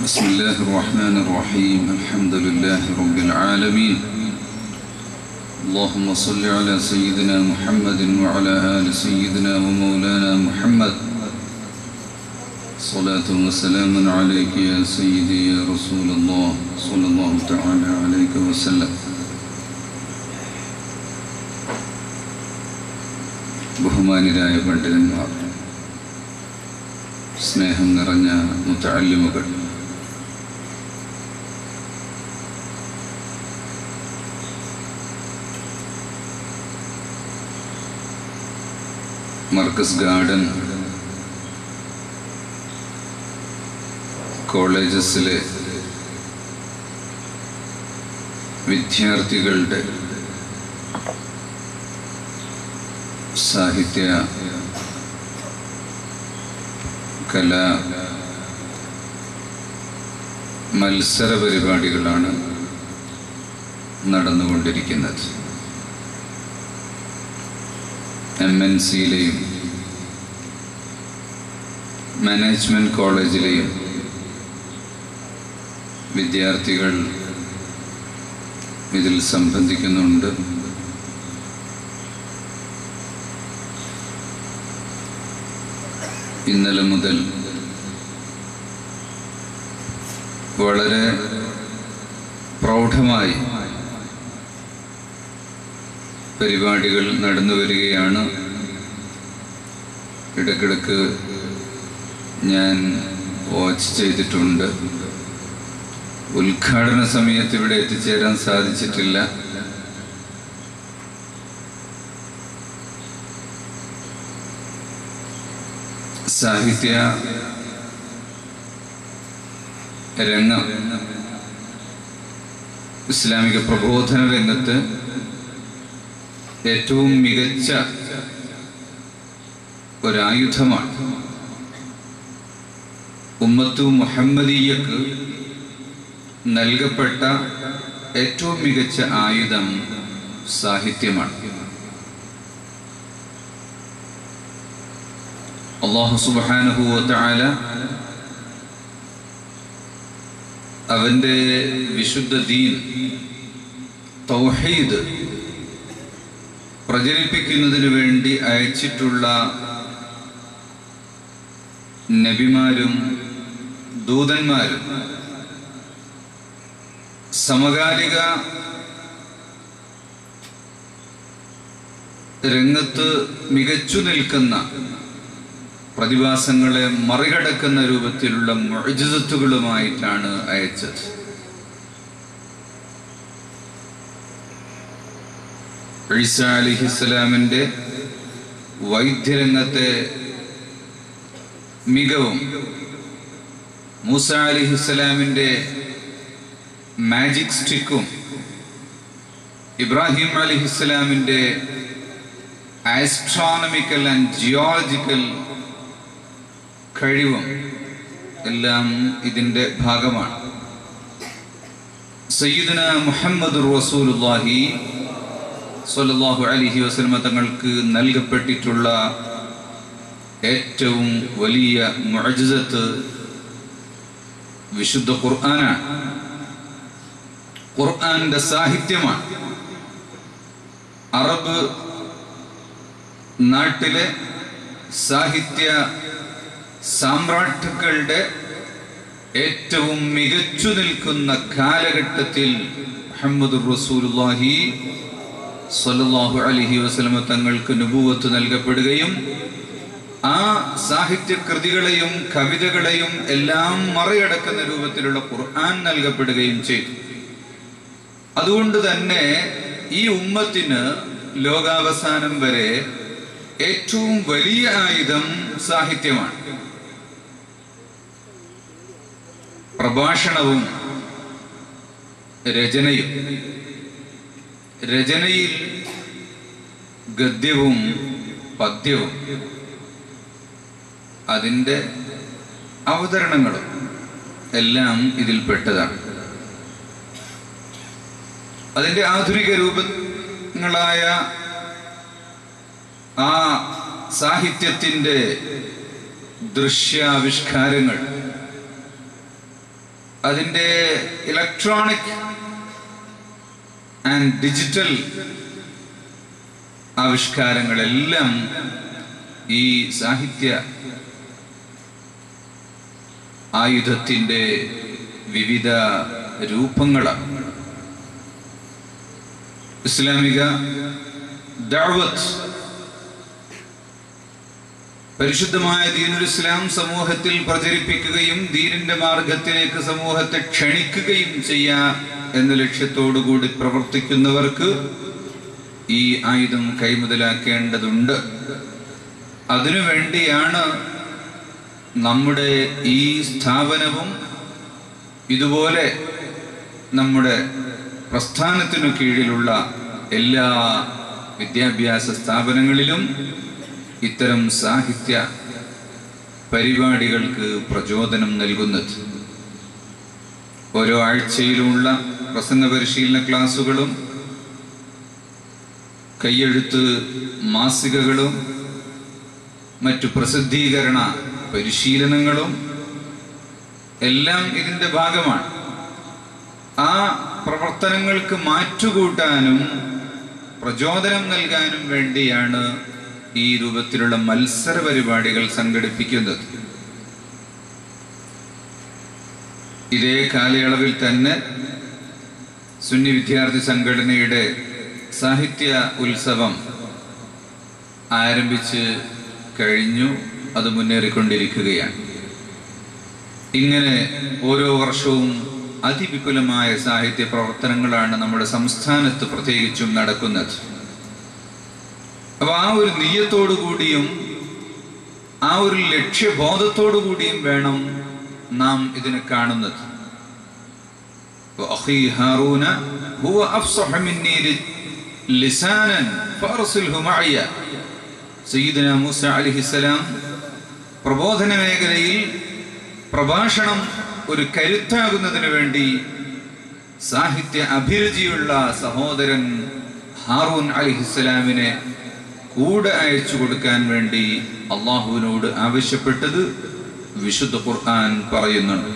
بسم الله الرحمن الرحيم الحمد لله رب العالمين اللهم صل على سيدنا محمد وعلى آل سيدنا ومولانا محمد صلاة وسلام عليك يا سيدي يا رسول الله صلى الله تعالى عليك وسلم ബഹുമാനിരായ പണ്ഡിതന്മാർ, സ്നേഹം നിറഞ്ഞ മുതഅല്ലിമുകൾ, മർക്കസ് ഗാർഡൻ കോളേജസിലെ വിദ്യാർത്ഥികളുടെ സാഹിത്യ കലാ മത്സര പരിപാടികളാണ് നടന്നുകൊണ്ടിരിക്കുന്നത്. MNCയിലെയും മാനേജ്മെൻറ്റ് കോളേജിലെയും വിദ്യാർത്ഥികൾ ഇതിൽ സംബന്ധിക്കുന്നുണ്ട്. ഇന്നലെ മുതൽ വളരെ പ്രൗഢമായി പരിപാടികൾ നടന്നു വരികയാണ്. ഇടയ്ക്കിടയ്ക്ക് ഞാൻ വാച്ച് ചെയ്തിട്ടുണ്ട്. ഉദ്ഘാടന സമയത്ത് ഇവിടെ എത്തിച്ചേരാൻ സാധിച്ചിട്ടില്ല. സാഹിത്യ രംഗം, ഇസ്ലാമിക പ്രബോധന രംഗത്ത് ഏറ്റവും മികച്ച ഒരായുധമാണ്. ഉമ്മത്തു മുഹമ്മദിയ്യക്ക് നൽകപ്പെട്ട ഏറ്റവും മികച്ച ആയുധം സാഹിത്യമാണ്. അല്ലാഹു സുബ്ഹാനഹു വ തആല അവന്റെ വിശുദ്ധ ദീൻ തൗഹീദ് പ്രചരിപ്പിക്കുന്നതിന് വേണ്ടി അയച്ചിട്ടുള്ള നബിമാരും ദൂതന്മാരും സമകാലിക രംഗത്ത് മികച്ചു നിൽക്കുന്ന പ്രതിഭാസങ്ങളെ മറികടക്കുന്ന രൂപത്തിലുള്ള മുഅ്ജിസത്തുകളുമായിട്ടാണ് അയച്ചത്. ഈസാ അലൈഹിസ്സലാമിന്റെ വൈദ്യരംഗത്തെ മികവും മൂസാ അലൈഹിസ്സലാമിന്റെ മാജിക് സ്റ്റിക്കും ഇബ്രാഹിം അലൈഹിസ്സലാമിന്റെ ആസ്ട്രോണമിക്കൽ ആൻഡ് ജിയോളജിക്കൽ കഴിവും എല്ലാം ഇതിൻ്റെ ഭാഗമാണ്. സയ്യിദുനാ മുഹമ്മദുർ റസൂലുള്ളാഹി സ്വല്ലല്ലാഹു അലൈഹി വസല്ലം തങ്ങൾക്ക് നൽകപ്പെട്ടിട്ടുള്ള ഏറ്റവും വലിയ മുഅ്ജിസത്ത് വിശുദ്ധ ഖുർആനാണ്. ഖുർആന്റെ സാഹിത്യമാണ്. അറബ് നാട്ടിലെ സാഹിത്യ സാമ്രാട്ടുക്കളുടെ ഏറ്റവും മികച്ചു നിൽക്കുന്ന കാലഘട്ടത്തിൽ മുഹമ്മദുർ റസൂലുള്ളാഹി സ്വല്ലല്ലാഹു അലൈഹി വസല്ലം തങ്ങൾക്ക് നുബുവത്ത് നൽകപ്പെടുകയും ആ സാഹിത്യ കൃതികളെയും കവിതകളെയും എല്ലാം മറികടക്കുന്ന രൂപത്തിലുള്ള ഖുർആൻ നൽകപ്പെടുകയും ചെയ്തു. അതുകൊണ്ട് തന്നെ ഈ ഉമ്മത്തിന് ലോകാവസാനം വരെ ഏറ്റവും വലിയ ആയുധം സാഹിത്യമാണ്. പ്രഭാഷണവും രചനയും, രചനയിൽ ഗദ്യവും പദ്യവും അതിൻ്റെ അവതരണങ്ങളും എല്ലാം ഇതിൽപ്പെട്ടതാണ്. അതിൻ്റെ ആധുനിക രൂപങ്ങളായ ആ സാഹിത്യത്തിൻ്റെ ദൃശ്യാവിഷ്കാരങ്ങൾ അതിൻ്റെ ഇലക്ട്രോണിക് ആൻഡ് ഡിജിറ്റൽ ആവിഷ്കാരങ്ങളെല്ലാം ഈ സാഹിത്യ ആയുധത്തിൻ്റെ വിവിധ രൂപങ്ങളാണ്. ഇസ്ലാമിക ദഅവത്ത്, പരിശുദ്ധമായ ദീനുൽ ഇസ്ലാം സമൂഹത്തിൽ പ്രചരിപ്പിക്കുകയും ദീനിന്റെ മാർഗത്തിലേക്ക് സമൂഹത്തെ ക്ഷണിക്കുകയും ചെയ്യാം എന്ന ലക്ഷ്യത്തോടുകൂടി പ്രവർത്തിക്കുന്നവർക്ക് ഈ ആയുധം കൈമുതലാക്കേണ്ടതുണ്ട്. അതിനുവേണ്ടിയാണ് നമ്മുടെ ഈ സ്ഥാപനവും ഇതുപോലെ നമ്മുടെ പ്രസ്ഥാനത്തിനു കീഴിലുള്ള എല്ലാ വിദ്യാഭ്യാസ സ്ഥാപനങ്ങളിലും ഇത്തരം സാഹിത്യ പരിപാടികൾക്ക് പ്രചോദനം നൽകുന്നത്. ഓരോ ആഴ്ചയിലുമുള്ള പ്രസംഗ പരിശീലന ക്ലാസുകളും കയ്യെഴുത്ത് മാസികകളും മറ്റു പ്രസിദ്ധീകരണ പരിശീലനങ്ങളും എല്ലാം ഇതിൻ്റെ ഭാഗമാണ്. ആ പ്രവർത്തനങ്ങൾക്ക് മാറ്റുകൂട്ടാനും പ്രചോദനം നൽകാനും വേണ്ടിയാണ് ഈ രൂപത്തിലുള്ള മത്സര പരിപാടികൾ സംഘടിപ്പിക്കുന്നത്. ഇതേ കാലയളവിൽ തന്നെ സുന്നി വിദ്യാർത്ഥി സംഘടനയുടെ സാഹിത്യ ഉത്സവം ആരംഭിച്ച് കഴിഞ്ഞു. അത് മുന്നേറിക്കൊണ്ടിരിക്കുകയാണ്. ഇങ്ങനെ ഓരോ വർഷവും അതിവിപുലമായ സാഹിത്യ പ്രവർത്തനങ്ങളാണ് നമ്മുടെ സംസ്ഥാനത്ത് പ്രത്യേകിച്ചും നടക്കുന്നത്. അപ്പോൾ ആ ഒരു നിയ്യത്തോടു കൂടിയും ആ ഒരു ലക്ഷ്യബോധത്തോടു കൂടിയും വേണം നാം ഇതിനെ കാണുന്നത്. വഅഖീ ഹാറൂന ഹുവ അഫ്സഹു മിന്നീ ലിസാനൻ ഫഅർസിൽഹു മഅയ. സയ്യിദുനാ മൂസ അലൈഹിസ്സലാം പ്രബോധന മേഖലയിൽ പ്രഭാഷണം ഒരു കരുത്താകുന്നതിന് വേണ്ടി സാഹിത്യ അഭിരുചിയുള്ള സഹോദരൻ ഹാറൂൻ അലൈഹിസ്സലാമിനെ കൂടെ അയച്ചു കൊടുക്കാൻ വേണ്ടി അള്ളാഹുവിനോട് ആവശ്യപ്പെട്ടത് വിശുദ്ധ ഖുർആൻ പറയുന്നുണ്ട്.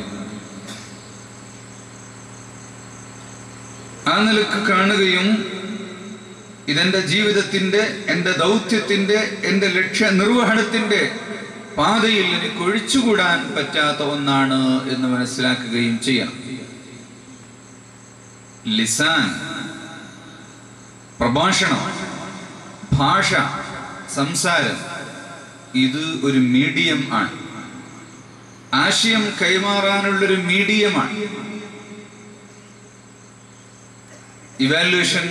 ആ നിലക്ക് കാണുകയും ഇതെന്റെ ജീവിതത്തിന്റെ, എന്റെ ദൗത്യത്തിന്റെ, എന്റെ ലക്ഷ്യ നിർവഹണത്തിന്റെ പാതയിൽ എനിക്ക് ഒഴിച്ചുകൂടാൻ പറ്റാത്ത ഒന്നാണ് എന്ന് മനസ്സിലാക്കുകയും ചെയ്യണം. ലിസാൻ, പ്രഭാഷണം, ഭാഷ, സംസാരം, ഇത് ഒരു മീഡിയം ആണ്. ആശയം കൈമാറാനുള്ളൊരു മീഡിയമാണ്. ഇവാലുവേഷൻ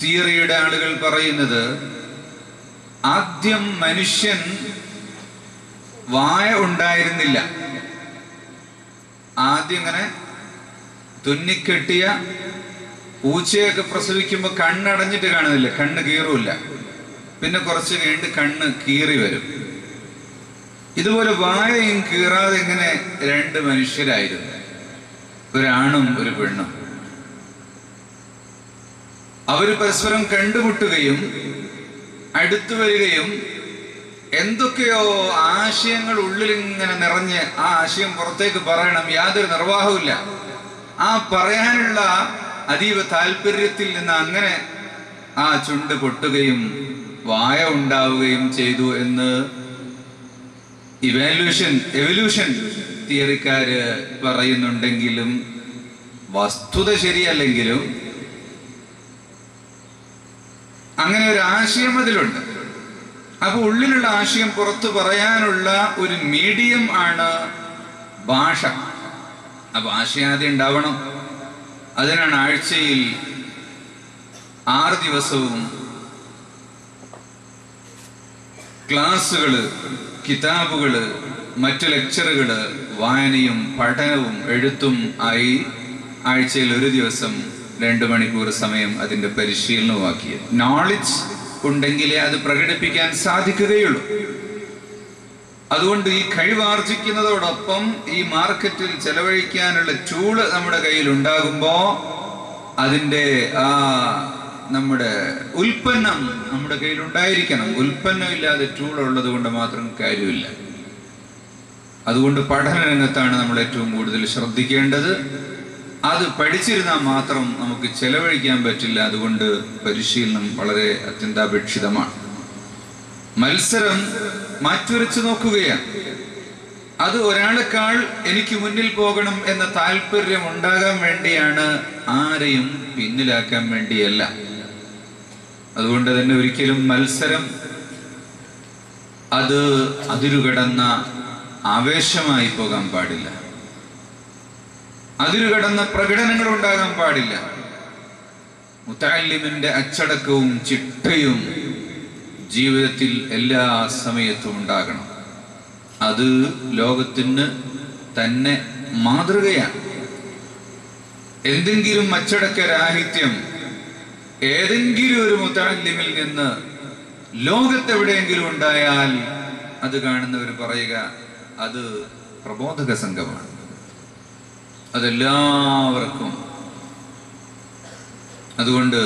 തിയറിയുടെ ആളുകൾ പറയുന്നത്, ആദ്യം മനുഷ്യൻ വായ ഉണ്ടായിരുന്നില്ല. ആദ്യം ഇങ്ങനെ തുന്നിക്കെട്ടിയ പൂച്ചയൊക്കെ പ്രസവിക്കുമ്പോൾ കണ്ണടഞ്ഞിട്ട് കാണുന്നില്ല, കണ്ണ് കീറില്ല. പിന്നെ കുറച്ച് കഴിഞ്ഞിട്ട് കണ്ണ് കീറി വരും. ഇതുപോലെ വായയും കീറാതെ ഇങ്ങനെ രണ്ട് മനുഷ്യരായിരുന്നു, ഒരാണും ഒരു പെണ്ണും. അവര് പരസ്പരം കണ്ടുമുട്ടുകയും അടുത്തു വരികയും എന്തൊക്കെയോ ആശയങ്ങൾ ഉള്ളിലിങ്ങനെ നിറഞ്ഞ് ആ ആശയം പുറത്തേക്ക് പറയണം, യാതൊരു നിർവാഹവുമില്ല. ആ പറയാനുള്ള അതീവ താല്പര്യത്തിൽ നിന്ന് അങ്ങനെ ആ ചുണ്ട് പൊട്ടുകയും വായ ഉണ്ടാവുകയും ചെയ്തു എന്ന് എവല്യൂഷൻ തിയറിക്കാര് പറയുന്നുണ്ടെങ്കിലും വസ്തുത ശരിയല്ലെങ്കിലും അങ്ങനെ ഒരു ആശയം അതിലുണ്ട്. അപ്പൊ ഉള്ളിലുള്ള ആശയം പുറത്തു പറയാനുള്ള ഒരു മീഡിയം ആണ് ഭാഷ. അപ്പൊ ആശയം ആദ്യം ഉണ്ടാവണം. അതിനാണ് ആഴ്ചയിൽ 6 ദിവസവും ക്ലാസ്സുകള്, കിതാബുകള്, മറ്റു ലെക്ചറുകള്, വായനയും പഠനവും എഴുത്തും ആയി ആഴ്ചയിൽ 1 ദിവസം 2 മണിക്കൂർ സമയം അതിന്റെ പരിശീലനമാക്കിയത്. നോളജ് ഉണ്ടെങ്കിലേ അത് പ്രകടിപ്പിക്കാൻ സാധിക്കുകയുള്ളൂ. അതുകൊണ്ട് ഈ കഴിവാർജിക്കുന്നതോടൊപ്പം ഈ മാർക്കറ്റിൽ ചെലവഴിക്കാനുള്ള ടൂള് നമ്മുടെ കയ്യിൽ ഉണ്ടാകുമ്പോ അതിൻ്റെ നമ്മുടെ ഉൽപ്പന്നം നമ്മുടെ കയ്യിൽ ഉണ്ടായിരിക്കണം. ഉൽപ്പന്നം ഇല്ലാതെ ടൂൾ ഉള്ളത് കൊണ്ട് മാത്രം കാര്യമില്ല. അതുകൊണ്ട് പഠന രംഗത്താണ് നമ്മൾ ഏറ്റവും കൂടുതൽ ശ്രദ്ധിക്കേണ്ടത്. അത് പഠിച്ചിരുന്നാൽ മാത്രം നമുക്ക് ചെലവഴിക്കാൻ പറ്റില്ല. അതുകൊണ്ട് പരിശീലനം വളരെ അത്യന്താപേക്ഷിതമാണ്. മത്സരം മാറ്റുരച്ച് നോക്കുകയാണ്. അത് ഒരാളെക്കാൾ എനിക്ക് മുന്നിൽ പോകണം എന്ന താല്പര്യം ഉണ്ടാകാൻ വേണ്ടിയാണ്, ആരെയും പിന്നിലാക്കാൻ വേണ്ടിയല്ല. അതുകൊണ്ട് തന്നെ ഒരിക്കലും മത്സരം അത് അതിരുകടന്ന ആവേശമായി പോകാൻ പാടില്ല. അതിരുകടന്ന പ്രകടനങ്ങൾ ഉണ്ടാകാൻ പാടില്ല. മുതഅല്ലിമിന്റെ അച്ചടക്കവും ചിട്ടയും ജീവിതത്തിൽ എല്ലാ സമയത്തും ഉണ്ടാകണം. അത് ലോകത്തിന് തന്നെ മാതൃകയാണ്. എന്തെങ്കിലും അച്ചടക്കരാഹിത്യം ഏതെങ്കിലും ഒരു മുതഅല്ലിമിൽ നിന്ന് ലോകത്തെവിടെയെങ്കിലും ഉണ്ടായാൽ അത് കാണുന്നവർ പറയുക അത് പ്രബോധക സംഘമാണ്. അതെല്ലാവർക്കും. അതുകൊണ്ട്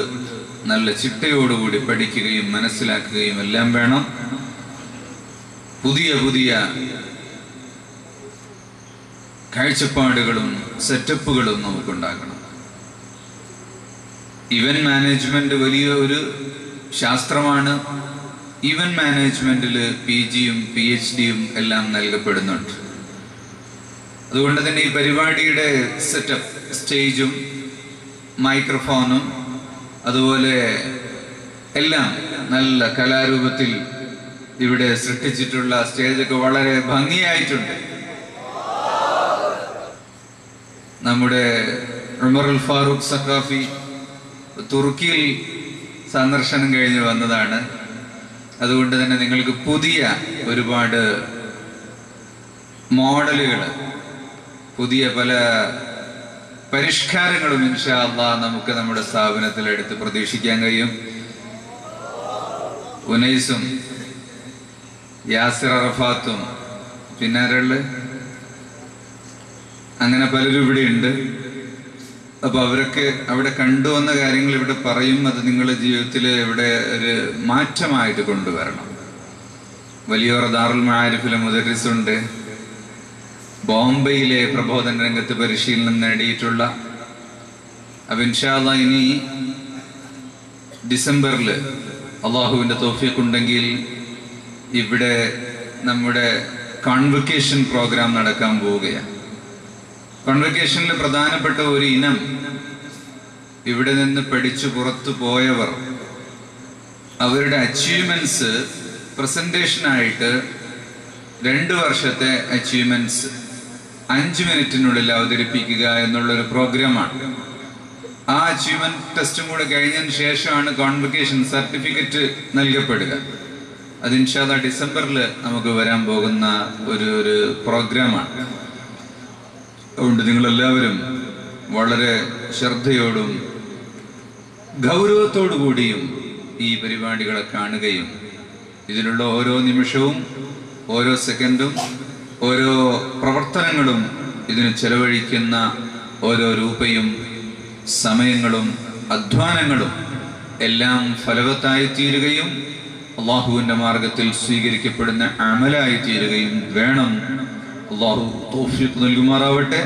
നല്ല ചിട്ടയോടുകൂടി പഠിക്കുകയും മനസ്സിലാക്കുകയും എല്ലാം വേണം. പുതിയ പുതിയ കാഴ്ചപ്പാടുകളും സെറ്റപ്പുകളും നമുക്കുണ്ടാകണം. ഇവന്റ് മാനേജ്മെന്റ് വലിയ ഒരു ശാസ്ത്രമാണ്. ഇവന്റ് മാനേജ്മെന്റിൽ PGയും PhDയും എല്ലാം നൽകപ്പെടുന്നുണ്ട്. അതുകൊണ്ട് തന്നെ ഈ പരിപാടിയുടെ സെറ്റപ്പ്, സ്റ്റേജും മൈക്രോഫോണും അതുപോലെ എല്ലാം നല്ല കലാരൂപത്തിൽ ഇവിടെ സൃഷ്ടിച്ചിട്ടുള്ള സ്റ്റേജൊക്കെ വളരെ ഭംഗിയായിട്ടുണ്ട്. നമ്മുടെ ഉമറുൽ ഫാറൂഖ് സഖാഫി തുർക്കിയിൽ സന്ദർശനം കഴിഞ്ഞ് വന്നതാണ്. അതുകൊണ്ട് തന്നെ നിങ്ങൾക്ക് പുതിയ ഒരുപാട് മോഡലുകൾ, പുതിയ പല പരിഷ്കാരങ്ങളും ഇൻഷാ അല്ലാഹ് നമുക്ക് നമ്മുടെ സ്ഥാപനത്തിൽ എടുത്ത് പ്രതീക്ഷിക്കാൻ കഴിയും. ഉനൈസും യാസിർ അറഫാത്തും പിന്നാരുള്ള അങ്ങനെ പലരും ഇവിടെ ഉണ്ട്. അപ്പൊ അവരൊക്കെ അവിടെ കണ്ടുവന്ന കാര്യങ്ങൾ ഇവിടെ പറയും. അത് നിങ്ങളുടെ ജീവിതത്തിൽ ഇവിടെ ഒരു മാറ്റമായിട്ട് കൊണ്ടുവരണം. വലിയോർ ദാറുൽ മആരിഫിലെ മുദർരിസുണ്ട്. ബോംബെയിലെ പ്രബോധന രംഗത്ത് പരിശീലനം നേടിയിട്ടുള്ള. അപ്പൊ ഇൻഷാ അല്ലാഹ് ഇനി ഡിസംബറിൽ അള്ളാഹുവിന്റെ തൗഫീഖ് ഉണ്ടെങ്കിൽ ഇവിടെ നമ്മുടെ കോൺവൊക്കേഷൻ പ്രോഗ്രാം നടക്കാൻ പോവുകയാണ്. കോൺവൊക്കേഷനിൽ പ്രധാനപ്പെട്ട ഒരു ഇനം ഇവിടെ നിന്ന് പഠിച്ചു പുറത്തു പോയവർ അവരുടെ അച്ചീവ്മെന്റ്സ് പ്രസന്റേഷനായിട്ട് 2 വർഷത്തെ അച്ചീവ്മെന്റ്സ് 5 മിനിറ്റിനുള്ളിൽ അവതരിപ്പിക്കുക എന്നുള്ളൊരു പ്രോഗ്രാമാണ്. ആ അച്ചീവ്മെന്റ് ടെസ്റ്റും കൂടെ കഴിഞ്ഞതിന് ശേഷമാണ് കോൺവൊക്കേഷൻ സർട്ടിഫിക്കറ്റ് നൽകപ്പെടുക. അത് ഇൻഷാ അല്ലാഹ് ഡിസംബറിൽ നമുക്ക് വരാൻ പോകുന്ന ഒരു പ്രോഗ്രാമാണ്. അതുകൊണ്ട് നിങ്ങളെല്ലാവരും വളരെ ശ്രദ്ധയോടും ഗൗരവത്തോടു കൂടിയും ഈ പരിപാടികളെ കാണുകയും ഇതിലുള്ള ഓരോ നിമിഷവും ഓരോ സെക്കൻഡും ഓരോ പ്രവർത്തനങ്ങളും ഇതിന് ചെലവഴിക്കുന്ന ഓരോ രൂപയും സമയങ്ങളും അധ്വാനങ്ങളും എല്ലാം ഫലവത്തായി തീരുകയും അള്ളാഹുവിന്റെ മാർഗത്തിൽ സ്വീകരിക്കപ്പെടുന്ന അമലായി തീരുകയും വേണം. അള്ളാഹു തൗഫീഖ് നൽകുമാറാവട്ടെ.